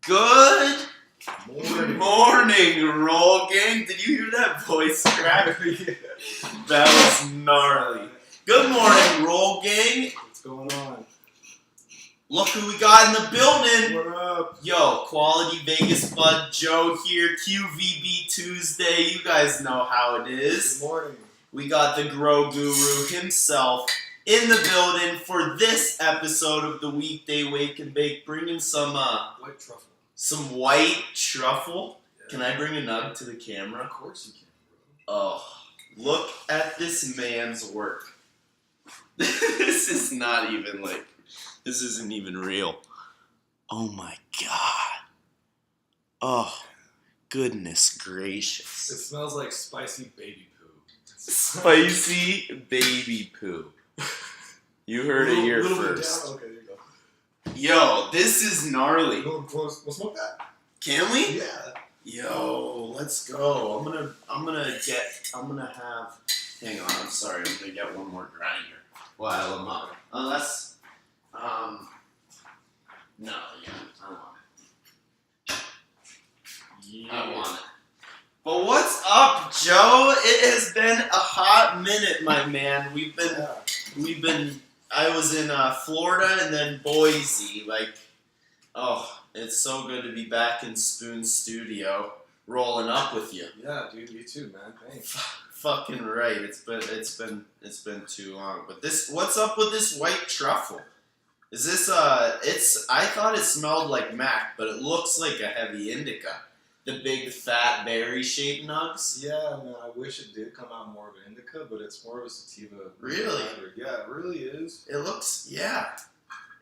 Good morning, Roll Gang. Did you hear that voice crack? That was gnarly. Good morning, Roll Gang. What's going on? Look who we got in the building. What up? Yo, Quality Vegas Bud Joe here. QVB Tuesday. You guys know how it is. Good morning. We got the Grow Guru himself in the building for this episode of the Weekday Wake and Bake, bringing some White truffle. Some white truffle. Yeah. Can I bring a nug to the camera? Of course you can, bro. Oh, look at this man's work. This isn't even real. Oh my God. Oh, goodness gracious. It smells like spicy baby poo. Spicy baby poo. You heard it here first. Okay, there you go. Yo, this is gnarly. We'll smoke that. Can we? Yeah. Yo, let's go. I'm gonna have. Hang on, I'm sorry. I'm gonna get one more grinder while I'm up. Unless, no, yeah, I want it. Yeah. I want it. But what's up, Joe? It has been a hot minute, my man. We've been. I was in Florida and then Boise. It's so good to be back in Spoon Studio, rolling up with you. Yeah, dude, you too, man. Thanks. Fucking right. It's been too long. But what's up with this white truffle? Is this I thought it smelled like Mac, but it looks like a heavy indica. The big fat berry shaped nugs. Yeah, man. I wish it did come out more of an indica, but it's more of a sativa. Really? Yeah, it really is. It looks, yeah.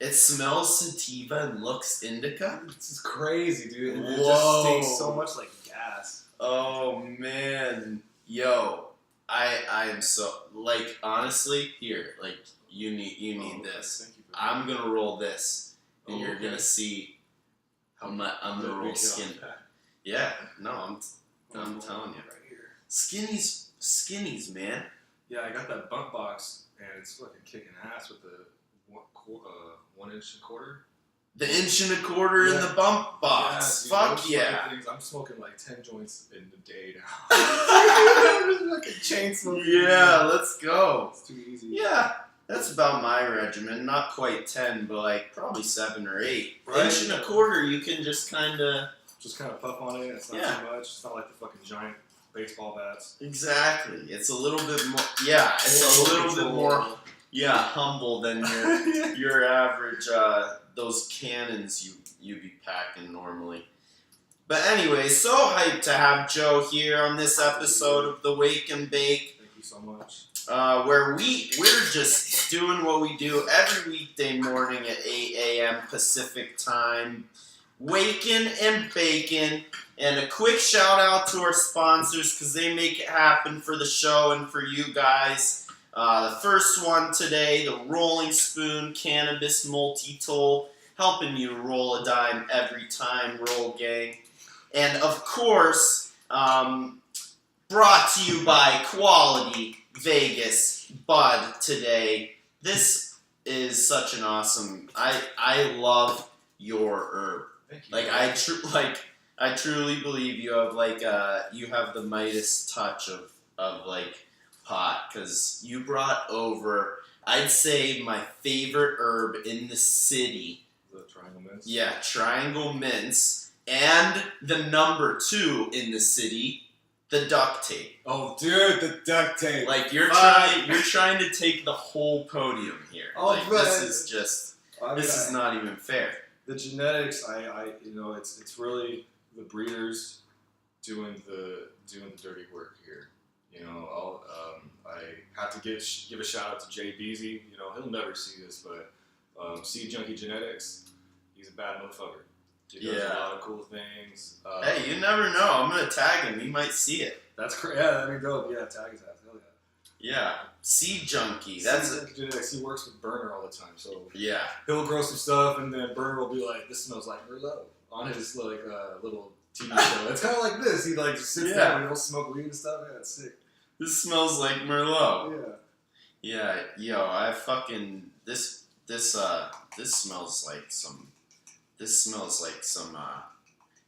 It smells sativa and looks indica. This is crazy, dude. And it Whoa. just tastes so much like gas. Oh man, yo, I am so honestly here. You need this. Thank you. I'm gonna roll this, and you're okay. gonna see how much I'm gonna roll skin. Yeah, no, I'm telling you. Right here. Skinnies, man. Yeah, I got that bump box, and it's fucking kicking ass with the 1 inch and a quarter. The inch and a quarter in the bump box. Yeah, dude, fuck yeah. Things, I'm smoking like 10 joints in a day now. I'm just fucking chain smoking. Yeah, let's go. It's too easy. Yeah, that's about my regimen. Not quite 10, but probably 7 or 8. Right. Inch and a quarter, you can just kind of puff on it. It's not too much. It's not like the fucking giant baseball bats. Exactly. It's a little bit more. Yeah, it's a little bit more. Yeah, humble than your average those cannons you be packing normally. But anyway, so hyped to have Joe here on this episode of the Wake and Bake. Thank you so much. Where we're just doing what we do every weekday morning at 8 a.m. Pacific time. Waking and baking. And a quick shout out to our sponsors because they make it happen for the show and for you guys. The first one today, the Rolling Spoon Cannabis Multi-Tool, helping you roll a dime every time, Roll Gang. And of course, brought to you by Quality Vegas Bud today. This is such an awesome. I love your herb. Thank you. I truly believe you have you have the Midas touch of pot, because you brought over, I'd say, my favorite herb in the city. The triangle mints? Yeah, triangle mints, and the number 2 in the city, the duct tape. Oh, dude, the duct tape. You're trying to take the whole podium here. Oh, this is just, this is not even fair. The genetics, it's really the breeders doing the dirty work here. I have to give a shout out to Jay Beasy. He'll never see this, but Seed Junkie Genetics, he's a bad motherfucker. He does a lot of cool things. Hey, you never know. I'm gonna tag him. He might see it. That's great. Yeah, that'd be dope. Yeah, tag his ass. Hell yeah. Yeah, Seed Junkie. Genetics. He works with Burner all the time, so yeah, he'll grow some stuff, and then Burner will be like, "This smells like Merlot" on his little TV show. It's kind of like this. He just sits down and he'll smoke weed and stuff. Yeah, it's sick. This smells like Merlot. Yeah. Yeah, yo, I fucking this smells like some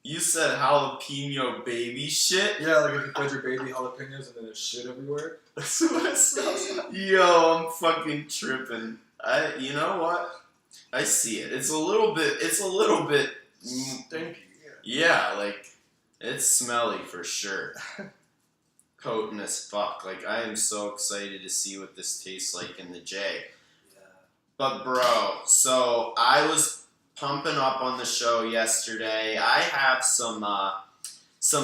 You said jalapeno baby shit? Yeah, like if you fed your baby jalapenos and then there's shit everywhere. That's what it smells like. Yo, I'm fucking tripping. You know what? I see it. It's a little bit. Stinky. Yeah, like it's smelly for sure. Potent as fuck. Like I am so excited to see what this tastes like in the J. Yeah. But bro, so I was pumping up on the show yesterday. I have some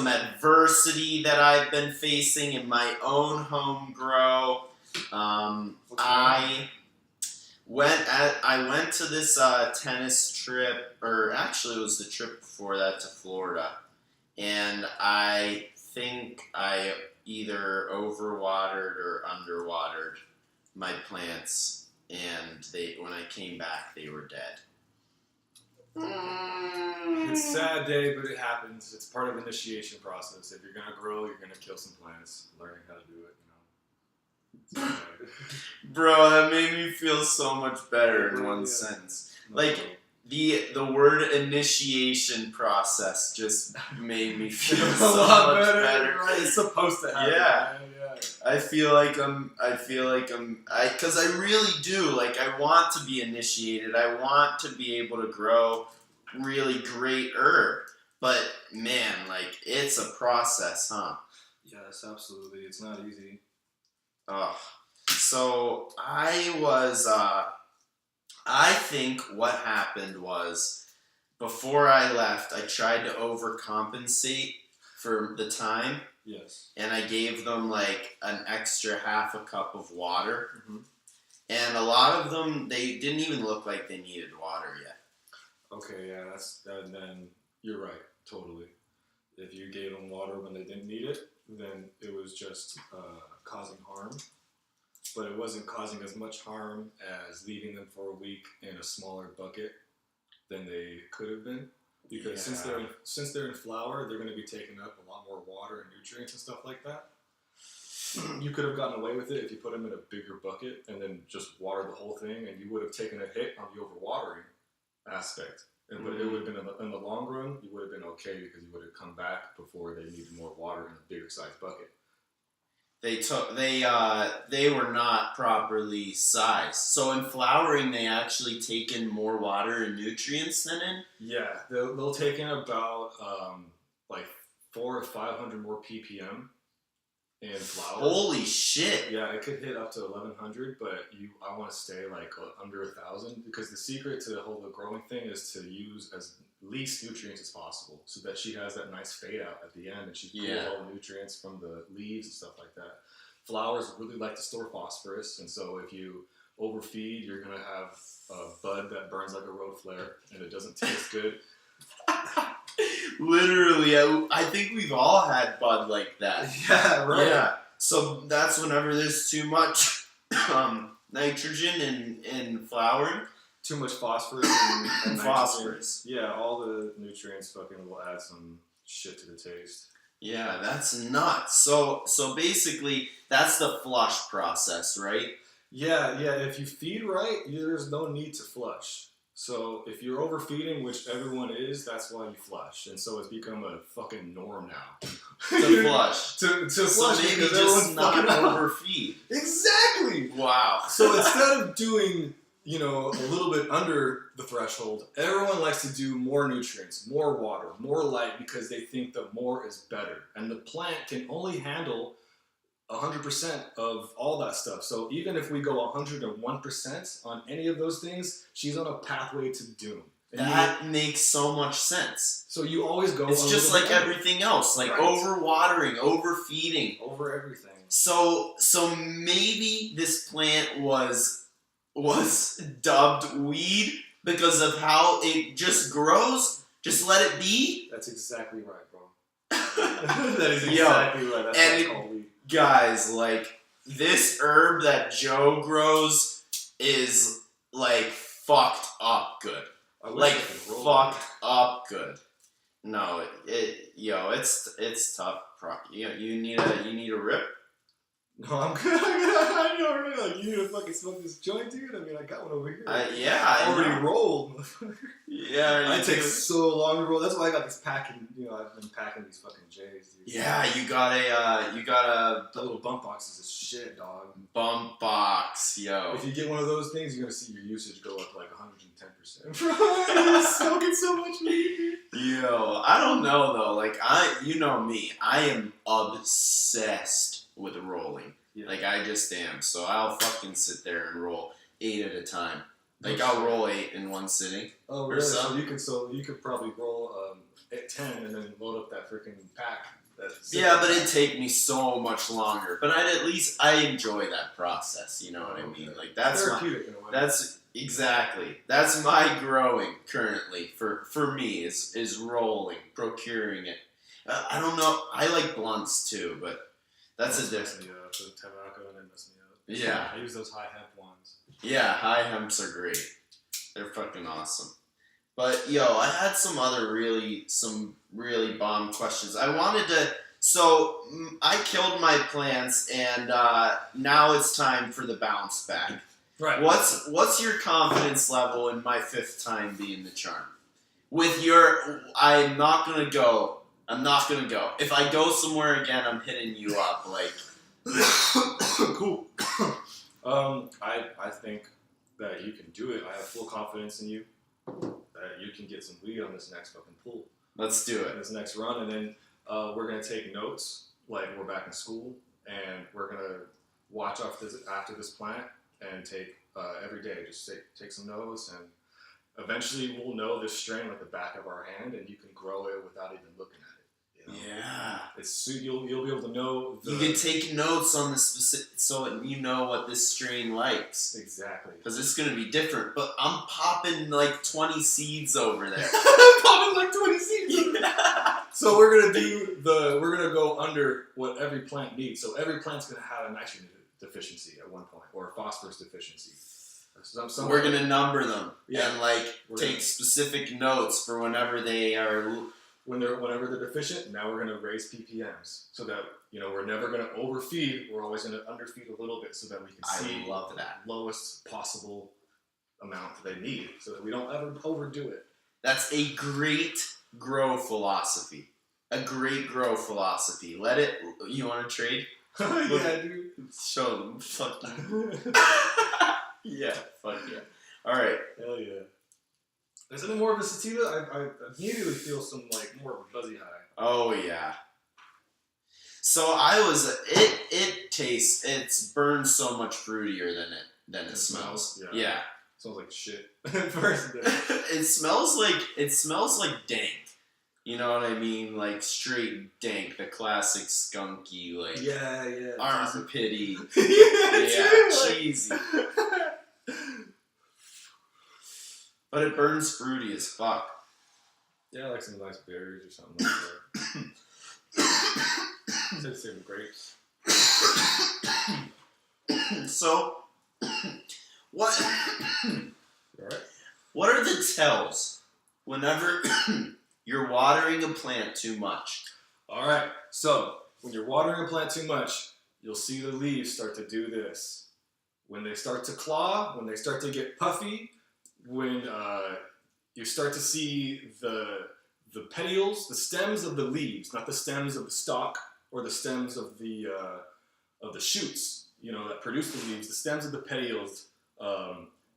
adversity that I've been facing in my own home grow. I went to this tennis trip, or actually it was the trip before that to Florida, and I think I either overwatered or underwatered my plants, and when I came back they were dead. It's a sad day, but it happens. It's part of the initiation process. If you're gonna grow, you're gonna kill some plants. Learning how to do it, you know. Bro, that made me feel so much better in one sense. Like the word initiation process just made me feel so much better. Right? It's supposed to happen. Yeah. I feel like because I really do. Like, I want to be initiated. I want to be able to grow really great herb. But, man, like, it's a process, huh? Yes, absolutely. It's not easy. So, I think what happened was, before I left, I tried to overcompensate for the time. Yes. And I gave them like an extra half a cup of water. Mm-hmm. And a lot of them, they didn't even look like they needed water yet. Okay, yeah, then you're right, totally. If you gave them water when they didn't need it, then it was just causing harm. But it wasn't causing as much harm as leaving them for a week in a smaller bucket than they could have been. Because since they're in flower, they're going to be taking up a lot more water and nutrients and stuff like that. You could have gotten away with it if you put them in a bigger bucket and then just watered the whole thing, and you would have taken a hit on the overwatering aspect. But it would have been in the long run, you would have been okay because you would have come back before they needed more water in a bigger size bucket. They were not properly sized. So in flowering, they actually take in more water and nutrients than in? Yeah, they'll take in about like 400 or 500 more ppm in flower. Holy shit! Yeah, it could hit up to 1100, but I want to stay like under 1000 because the secret to the whole growing thing is to use as least nutrients as possible, so that she has that nice fade out at the end and she pulls all the nutrients from the leaves and stuff like that. Flowers really like to store phosphorus, and so if you overfeed, you're gonna have a bud that burns like a road flare and it doesn't taste good. Literally, I think we've all had bud like that. Yeah, right. Yeah. So that's whenever there's too much nitrogen in flowering. Too much phosphorus and phosphorus. Yeah, all the nutrients fucking will add some shit to the taste. Yeah, that's nuts. So basically, that's the flush process, right? Yeah. If you feed right, there's no need to flush. So if you're overfeeding, which everyone is, that's why you flush. And so it's become a fucking norm now. To flush. to so flush maybe because just not fucking overfeed. Exactly! Wow. So instead of doing, a little bit under the threshold, everyone likes to do more nutrients, more water, more light, because they think that more is better. And the plant can only handle 100% of all that stuff. So even if we go 101% on any of those things, she's on a pathway to doom. And that makes so much sense. So you always go. It's just like everything else, like overwatering, overfeeding, over everything. So maybe this plant was dubbed weed because of how it just grows. Just let it be. That's exactly right, bro. That is exactly right. That's what it's called weed. Guys, like, this herb that Joe grows is, like, fucked up good. Like, fucked up good. No, it's tough. You need a rip? No, I'm good. I know, right? Like, you need to fucking smoke this joint, dude? I mean, I got one over here. I already rolled, motherfucker. Yeah, I take so long to roll. That's why I got this packing. You know, I've been packing these fucking J's, dude. Yeah, you got a The little bump boxes is shit, dog. bump box, yo. If you get one of those things, you're gonna see your usage go up like 110%. Bro, you're smoking so much weed. Yo, I don't know though. Like you know me, I am obsessed with rolling. Yeah. Like I just am. So I'll fucking sit there and roll 8 at a time. Like I'll roll 8 in one sitting. Oh, really? So you could probably roll at 10 and then load up that freaking pack. Yeah, but it'd take me so much longer. But I enjoy that process. You know what I mean? Like that's therapeutic in a way. That's my growing currently for me is rolling, procuring it. I don't know. I like blunts too, but that's a different. The tobacco and it messed me up. Yeah, I use those high hemp ones. Yeah, high hemps are great. They're fucking awesome. But yo, I had some really bomb questions. I wanted to. So I killed my plants, and now it's time for the bounce back. Right. What's your confidence level in my 5th time being the charm? With your, I'm not gonna go. If I go somewhere again, I'm hitting you up. Like, cool. I think that you can do it. I have full confidence in you that you can get some weed on this next fucking pull. Let's do it. This next run, and then we're gonna take notes like we're back in school, and we're gonna watch after this plant and take every day. Just take some notes, and eventually we'll know this strain like the back of our hand, and you can grow it without even looking at it. You know? Yeah. You'll be able to know. You can take notes on the specific, so you know what this strain likes. Exactly. Because it's gonna be different. But I'm popping like 20 seeds over there. Popping like 20 seeds. Yeah. So we're gonna go under what every plant needs. So every plant's gonna have a nitrogen deficiency at one point, or a phosphorus deficiency. We're gonna number them, yeah, and take specific notes for whenever they are. Whenever they're deficient, now we're going to raise PPMs so that, we're never going to overfeed. We're always going to underfeed a little bit so that we can see the lowest possible amount that they need so that we don't ever overdo it. That's a great grow philosophy. Let it. You want to trade? Yeah, dude. Show them. Fuck you. Yeah, fuck yeah. All right. Hell yeah. Is it more of a sativa? I immediately feel some more of a fuzzy high. Oh yeah. So it burns so much fruitier than it smells. Yeah. Smells like shit at first. It smells like dank. You know what I mean? Like straight dank, the classic skunky, armpity. Cheesy. But it burns fruity as fuck. Yeah, like some nice berries or something like that. Say some grapes. So, what? Alright. What are the tells whenever you're watering a plant too much? Alright, so when you're watering a plant too much, you'll see the leaves start to do this. When they start to claw, when they start to get puffy, when you start to see the petioles, the stems of the leaves, not the stems of the stalk or the stems of the shoots, that produce the leaves, the stems of the petioles,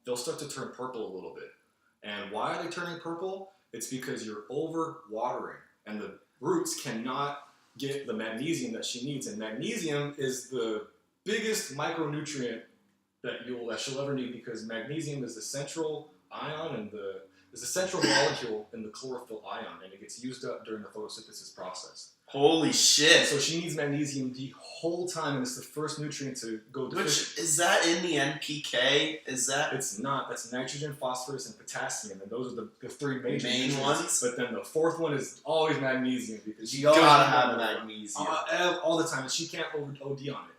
they'll start to turn purple a little bit. And why are they turning purple? It's because you're over watering, and the roots cannot get the magnesium that she needs. And magnesium is the biggest micronutrient that she'll ever need, because magnesium is the central ion and is the central molecule in the chlorophyll ion, and it gets used up during the photosynthesis process. Holy shit! So she needs magnesium the whole time, and it's the first nutrient to go deficient. Which is that in the NPK? Is that? It's not. That's nitrogen, phosphorus, and potassium, and those are the three major main ones. But then the fourth one is always magnesium, because you gotta have magnesium all the time, and she can't OD on it.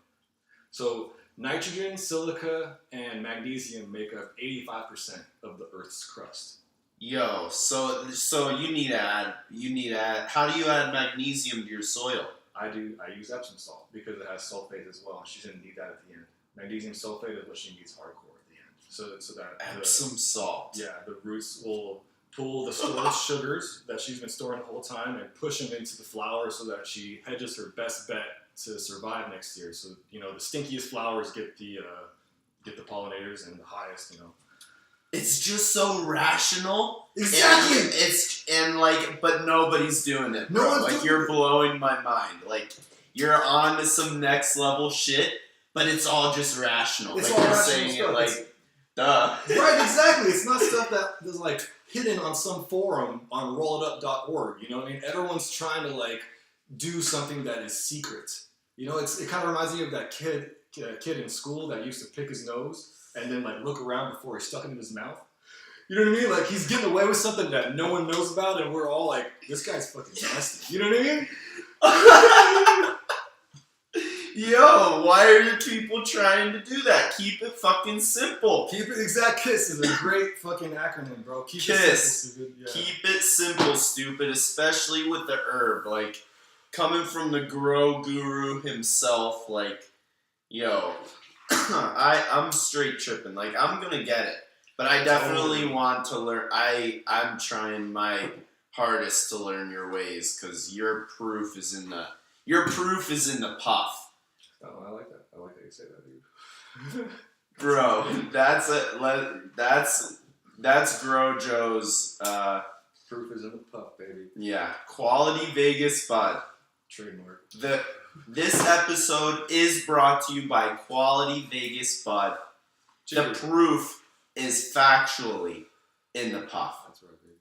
So nitrogen, silica, and magnesium make up 85% of the Earth's crust. Yo, so you need to add. How do you add magnesium to your soil? I use Epsom salt because it has sulfate as well. She's gonna need that at the end. Magnesium sulfate is what she needs hardcore at the end. So that Epsom salt. Yeah, the roots will pull the stored sugars that she's been storing the whole time and push them into the flower so that she hedges her best bet to survive next year. So the stinkiest flowers get the pollinators, and the highest, It's just so rational. Exactly. But nobody's doing it, bro. No one's like doing you're it. blowing my mind. Like you're on to some next level shit, but it's all just rational. It's like all you're rational saying stuff. it like, duh. Right, exactly. It's not stuff that is like hidden on some forum on rollitup.org. You know what I mean? Everyone's trying to do something that is secret. It kind of reminds me of that kid in school that used to pick his nose and then look around before he stuck it in his mouth. You know what I mean? Like he's getting away with something that no one knows about, and we're all like, "This guy's fucking nasty." You know what I mean? Yo, why are you people trying to do that? Keep it fucking simple. Keep it exact. KISS is a great fucking acronym, bro. Keep KISS. it simple, stupid. Yeah. Keep it simple, stupid, especially with the herb. Like, coming from the grow guru himself, yo, I'm straight tripping. Like, I'm gonna get it. But I definitely want to learn. I'm trying my hardest to learn your ways, because your proof is in the puff. Oh, I like that. I like that you say that, dude. Bro, that's Grow Joe's, Proof is in the puff, baby. yeah, Quality Vegas Bud. Trademark. This episode is brought to you by Quality Vegas Bud. The proof is factually in the puff. That's right, baby.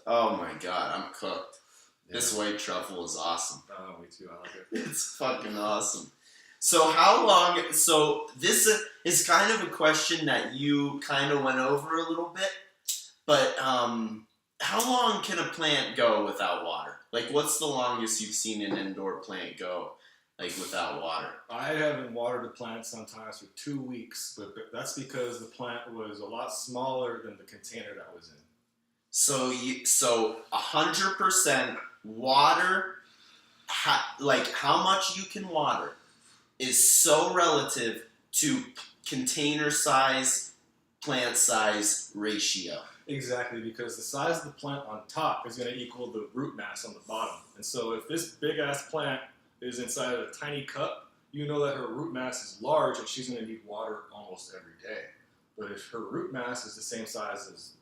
Oh my god, I'm cooked. Yeah. This white truffle is awesome. Oh, me too. I like it. It's fucking awesome. So how long, so this is kind of a question that you kind of went over a little bit, but how long can a plant go without water? Like, what's the longest you've seen an indoor plant go, without water? I haven't watered a plant sometimes for 2 weeks, but that's because the plant was a lot smaller than the container that was in. So 100% water, how much you can water is so relative to container size, plant size ratio. Exactly, because the size of the plant on top is going to equal the root mass on the bottom. And so if this big-ass plant is inside of a tiny cup, you know that her root mass is large and she's going to need water almost every day. But if her root mass is the same size as,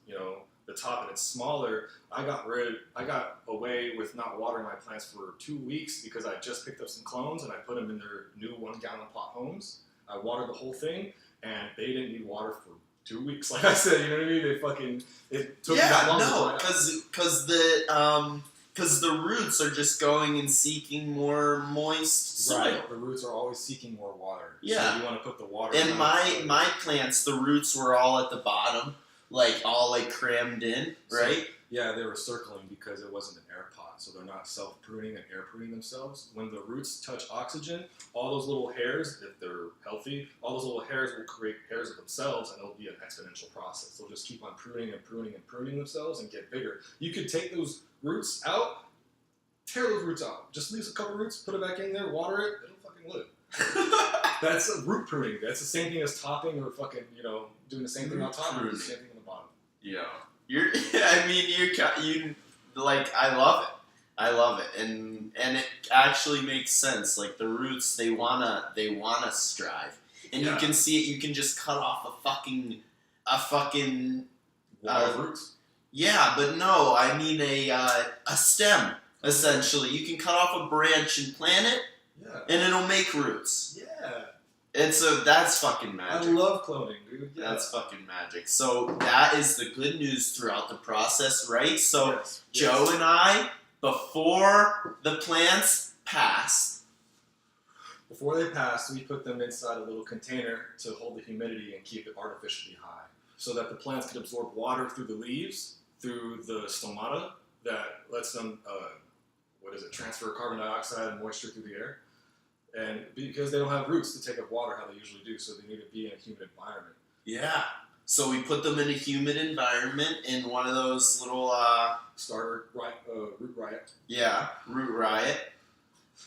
the top and it's smaller, I got away with not watering my plants for 2 weeks because I just picked up some clones and I put them in their new 1 gallon pot homes. I watered the whole thing and they didn't need water for 2 weeks. Like I said, you know what I mean? It took that long. Because the roots are just going and seeking more moist soil. Right, the roots are always seeking more water. Yeah. So you want to put the water And down. my plants, the roots were all at the bottom, all crammed in, right? Yeah, they were circling because it wasn't an air pot, so they're not self-pruning and air pruning themselves. When the roots touch oxygen, all those little hairs, if they're healthy, all those little hairs will create hairs of themselves, and it'll be an exponential process. They'll just keep on pruning and pruning and pruning themselves and get bigger. You could take those roots out, tear those roots out. Just leave a couple roots, put it back in there, water it, it'll fucking live. That's root pruning. That's the same thing as topping or fucking, doing the same thing on top and the same thing on the bottom. Yeah. I love it. I love it. And it actually makes sense. Like, the roots, they wanna strive. And you can see it, you can just cut off a fucking Wall of roots? Yeah, but no, I mean a stem, essentially. You can cut off a branch and plant it, and it'll make roots. Yeah. And so that's fucking magic. I love cloning, dude. Yeah. That's fucking magic. So that is the good news throughout the process, right? So Joe and I, before the plants passed. Before they passed, we put them inside a little container to hold the humidity and keep it artificially high, so that the plants could absorb water through the leaves, through the stomata that lets them, transfer carbon dioxide and moisture through the air. And because they don't have roots to take up water how they usually do, so they need to be in a humid environment. Yeah. So we put them in a humid environment in one of those little root riot. Yeah, root riot.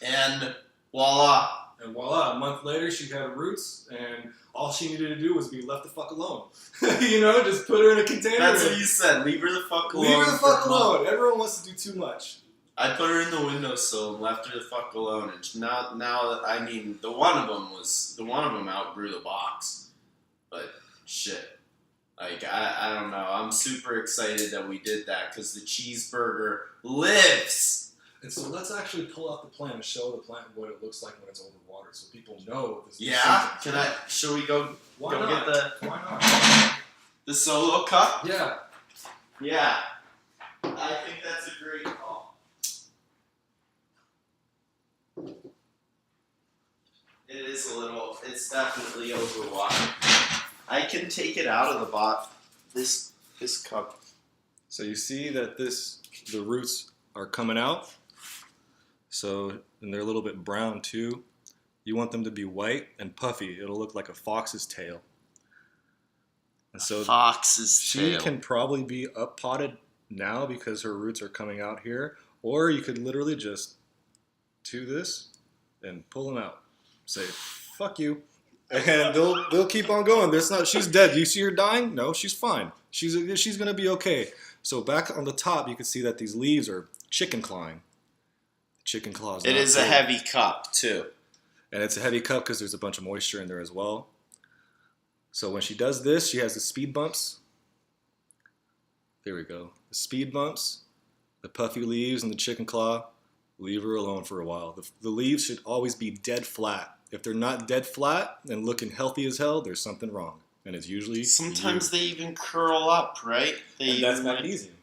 And voila. And voila, a month later she had roots, and all she needed to do was be left the fuck alone. Just put her in a container. That's what you said. Leave her the fuck alone. Leave her the fuck alone. Everyone wants to do too much. I put her in the windowsill and left her the fuck alone. And now the one of them outgrew the box. But shit, like I don't know. I'm super excited that we did that because the cheeseburger lives. And so let's actually pull out the plant and show the plant what it looks like when it's overwatered, so people know this. Yeah, should we go? Why go not? Get Why not? the solo cup? Yeah. Yeah. I think that's a great call. It's definitely overwatered. I can take it out of the bot. This cup. So you see that the roots are coming out. So, and they're a little bit brown too. You want them to be white and puffy. It'll look like a fox's tail. And so she can probably be up potted now because her roots are coming out here. Or you could literally just do this and pull them out. Say, fuck you. And they'll keep on going. She's dead. Do you see her dying? No, she's fine. She's gonna be okay. So back on the top, you can see that these leaves are chicken clawing. Chicken claws. It is a heavy cup too. And it's a heavy cup because there's a bunch of moisture in there as well. So when she does this, she has the speed bumps. There we go. The speed bumps, the puffy leaves, and the chicken claw. Leave her alone for a while. The leaves should always be dead flat. If they're not dead flat and looking healthy as hell, there's something wrong. And it's usually... Sometimes they even curl up, right? And that's magnesium.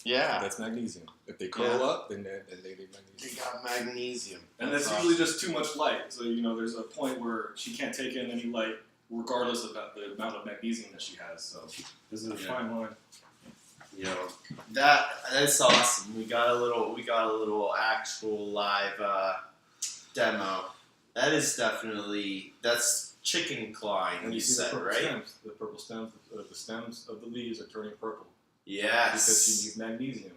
Yeah. That's magnesium. If they curl up, then they need magnesium. They got magnesium. And that's usually just too much light. So, there's a point where she can't take in any light regardless of the amount of magnesium that she has. So this is a fine line. That's awesome. We got a little actual live demo. That is that's chicken clawing. And you said, right? Stems, the purple stems, the stems of the leaves are turning purple. Yes. Because she needs magnesium.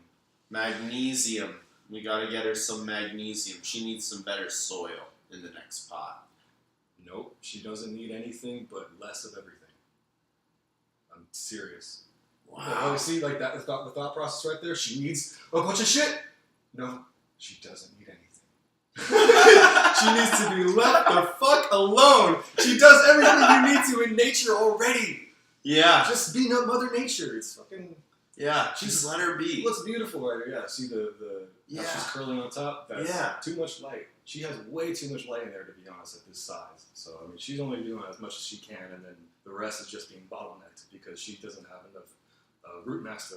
Magnesium. We gotta get her some magnesium. She needs some better soil in the next pot. Nope, she doesn't need anything but less of everything. I'm serious. Wow. You see, like that, the thought process right there. She needs a bunch of shit. No, she doesn't need anything. She needs to be left the fuck alone. She does everything you need to in nature already. Yeah. Just being up Mother Nature. It's fucking. Yeah. Just let her be. Looks beautiful right here. Yeah. See how she's curling on top. That's too much light. She has way too much light in there, to be honest, at this size. So she's only doing as much as she can, and then the rest is just being bottlenecked because she doesn't have enough root mass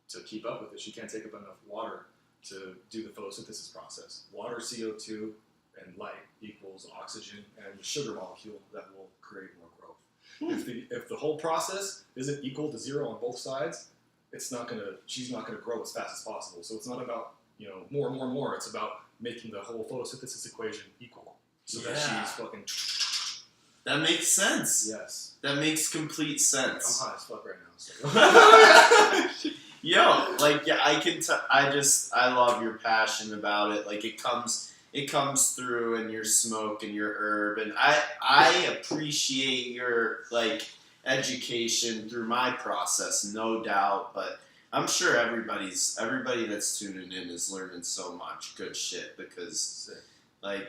to keep up with it. She can't take up enough water to do the photosynthesis process. Water, CO2, and light equals oxygen and the sugar molecule that will create more growth. If the whole process isn't equal to zero on both sides, she's not gonna grow as fast as possible. So it's not about more. It's about making the whole photosynthesis equation equal so that she's fucking. That makes sense. Yes. That makes complete sense. I'm high as fuck right now. So. Yo, I love your passion about it. Like it comes through in your smoke and your herb, and I appreciate your education through my process, no doubt. But I'm sure everybody that's tuning in is learning so much good shit because, I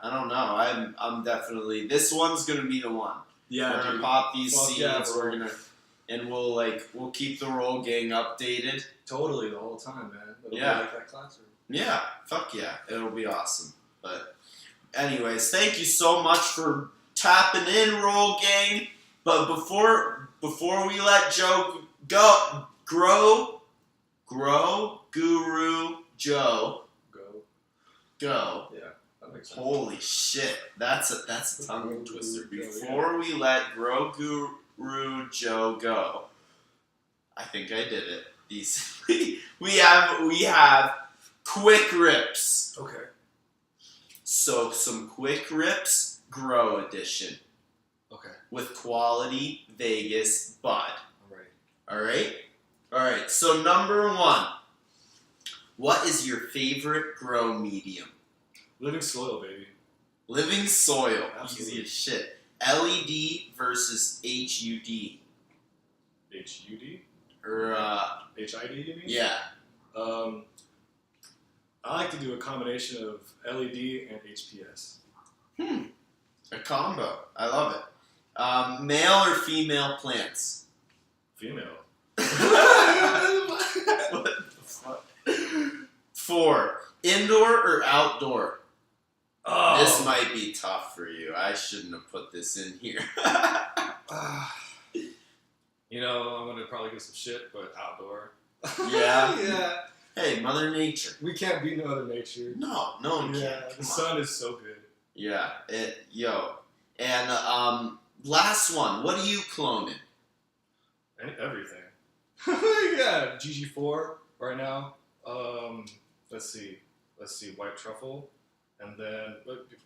don't know. I'm definitely, this one's gonna be the one. Yeah, we're gonna pop these seeds. Yeah, and we'll keep the roll gang updated. Totally, the whole time, man. It'll be like that classroom. Yeah, fuck yeah, it'll be awesome. But anyways, thank you so much for tapping in, roll gang. But before we let Joe grow, Guru Joe go. Yeah, that makes sense. Holy shit, that's a tongue twister. Before we let Grow Guru Joe go, I think I did it. We have quick rips. Okay. So some quick rips, Grow edition. Okay. with quality Vegas bud. All right. Alright? Alright, so number 1. What is your favorite grow medium? Living soil, baby. Living soil. Absolutely. Easy as shit. LED versus HUD. HUD? Or, HID, you mean? yeah. I like to do a combination of LED and HPS. A combo. I love it. Male or female plants? Female. What the fuck? 4. Indoor or outdoor? Oh. This might be tough for you. I shouldn't have put this in here. You know, I'm gonna probably get some shit, but outdoor. Yeah. Yeah. Hey, Mother Nature. We can't beat Mother Nature. No one can. Yeah, Come the on. sun is so good. Yeah. And last one. What are you cloning? And everything. Yeah, GG4 right now. Let's see, white truffle, and then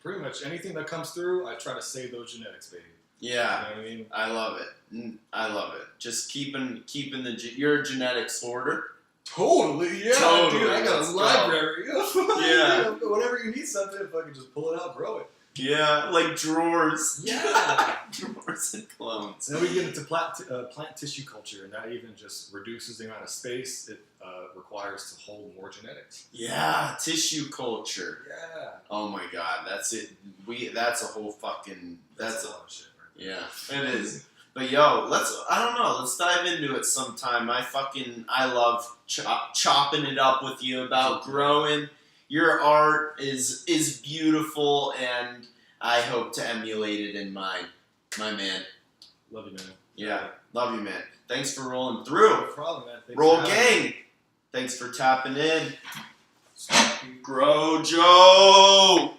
pretty much anything that comes through, I try to save those genetics, baby. Yeah. You know what I mean? I love it. I love it. Just keeping you're a genetics hoarder. Totally, yeah, Totally, dude. I got let's a go. library. Yeah. Whenever you need something, if I can just pull it out, grow it. Yeah, like drawers. Yeah. Drawers and clones. And then we get into plant tissue culture, and that even just reduces the amount of space it requires to hold more genetics. Yeah, tissue culture. Yeah. Oh my god, that's it. That's a whole fucking. That's a lot of shit, right? Yeah, it is. But yo, let's dive into it sometime. I love chopping it up with you about growing. Your art is beautiful, and I hope to emulate it in mine, my man. Love you, man. Yeah, love you, man. Thanks for rolling through. No problem, man. Thanks Roll for having me. gang. Thanks for tapping in. Grow Joe.